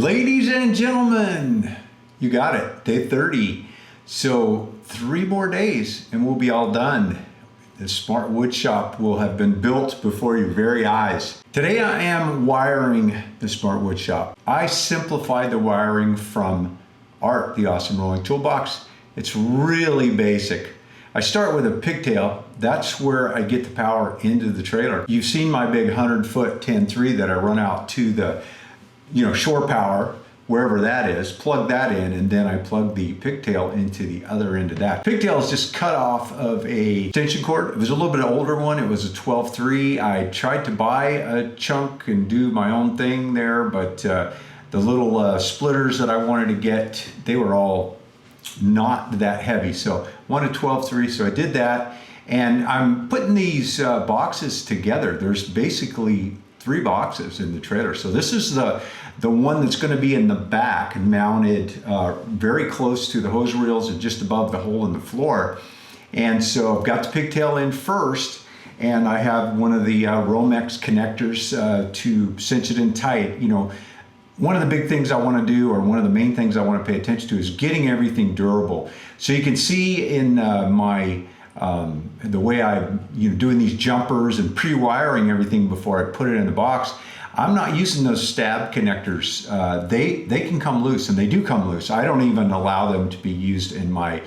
Ladies and gentlemen, you got it, day 30. So 3 more days and we'll be all done. The smart wood shop will have been built before your very eyes. Today I am wiring the smart wood shop. I simplified the wiring from Art, the awesome rolling toolbox. It's really basic. I start with a pigtail. That's where I get the power into the trailer. You've seen my big 100-foot 10-3 that I run out to the shore power, wherever that is, plug that in, and then I plug the pigtail into the other end of that. Pigtail is just cut off of a extension cord. It was a little bit older one. It was a 12-3. I tried to buy a chunk and do my own thing there, but the little splitters that I wanted to get, they were all not that heavy. So one a 12-3, so I did that. And I'm putting these boxes together. There's basically 3 boxes in the trailer. So this is the one that's going to be in the back and mounted very close to the hose reels and just above the hole in the floor. And so I've got the pigtail in first, and I have one of the Romex connectors to cinch it in tight. One of the big things I want to do, or one of the main things I want to pay attention to, is getting everything durable. So you can see in the way I'm doing these jumpers and pre-wiring everything before I put it in the box, I'm not using those stab connectors. They can come loose, and they do come loose. I don't even allow them to be used in my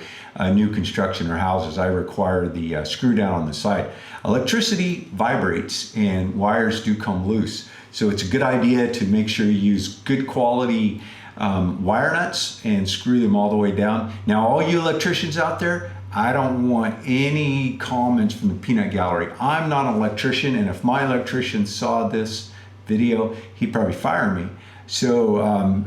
new construction or houses. I require the screw down on the side. Electricity vibrates and wires do come loose. So it's a good idea to make sure you use good quality wire nuts and screw them all the way down. Now, all you electricians out there, I don't want any comments from the peanut gallery. I'm not an electrician, and if my electrician saw this video, he'd probably fire me. So,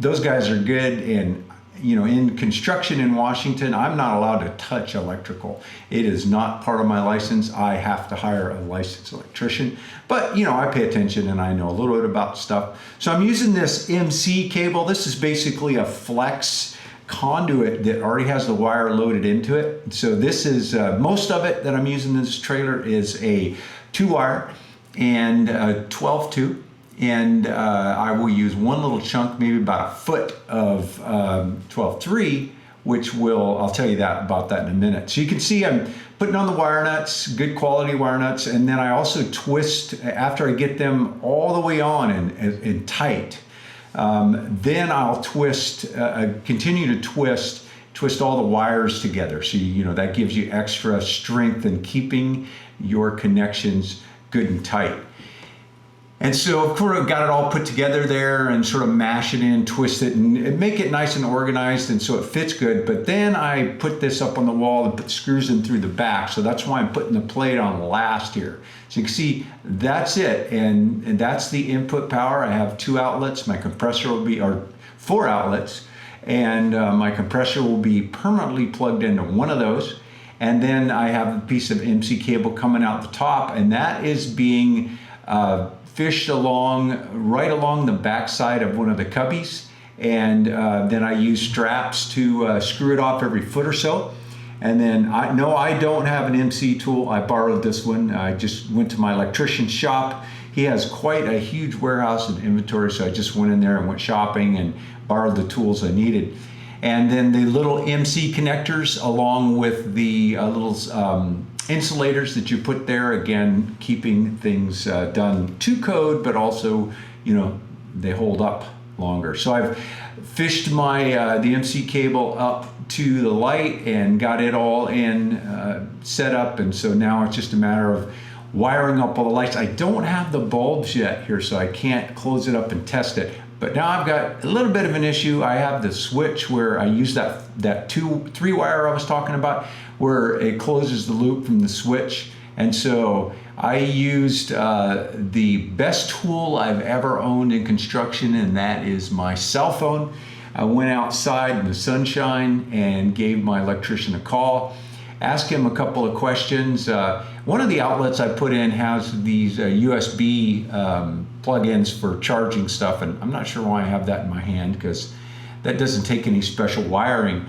those guys are good, and in construction in Washington, I'm not allowed to touch electrical. It is not part of my license. I have to hire a licensed electrician. But, I pay attention and I know a little bit about stuff. So I'm using this MC cable. This is basically a flex conduit that already has the wire loaded into it. So this is, most of it that I'm using in this trailer is a 2-wire and a 12-2. And I will use one little chunk, maybe about a foot of 12-3, which I'll tell you about that in a minute. So you can see I'm putting on the wire nuts, good quality wire nuts, and then I also twist, after I get them all the way on and tight, then I'll continue to twist all the wires together. So that gives you extra strength in keeping your connections good and tight. And so, of course, I've got it all put together there and sort of mash it in, twist it, and make it nice and organized, and so it fits good. But then I put this up on the wall and put screws in through the back. So that's why I'm putting the plate on last here. So you can see that's it, and that's the input power. I have 2 outlets. My compressor will be, or 4 outlets, and my compressor will be permanently plugged into one of those. And then I have a piece of MC cable coming out the top, and that is being fished right along the backside of one of the cubbies, and then I use straps to screw it off every foot or so. And then I don't have an MC tool. I borrowed this one. I just went to my electrician's shop. He has quite a huge warehouse and inventory, so I just went in there and went shopping and borrowed the tools I needed. And then the little MC connectors, along with the little insulators that you put there, again, keeping things done to code, but also, they hold up longer. So I've fished the MC cable up to the light and got it all in set up, and so now it's just a matter of wiring up all the lights. I don't have the bulbs yet here, so I can't close it up and test it. But now I've got a little bit of an issue. I have the switch where I use that 3-wire I was talking about, where it closes the loop from the switch. And so I used the best tool I've ever owned in construction, and that is my cell phone. I went outside in the sunshine and gave my electrician a call, asked him a couple of questions. One of the outlets I put in has these USB plug-ins for charging stuff, and I'm not sure why I have that in my hand, because that doesn't take any special wiring.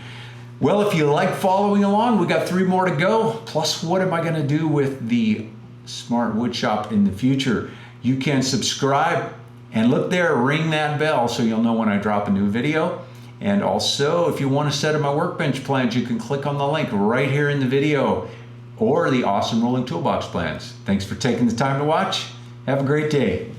Well, if you like following along, we got 3 more to go. Plus, what am I going to do with the smart wood shop in the future? You can subscribe And look there, ring that bell so you'll know when I drop a new video. And also, if you want a set of my workbench plans, you can click on the link right here in the video, or the awesome rolling toolbox plans. Thanks for taking the time to watch. Have a great day.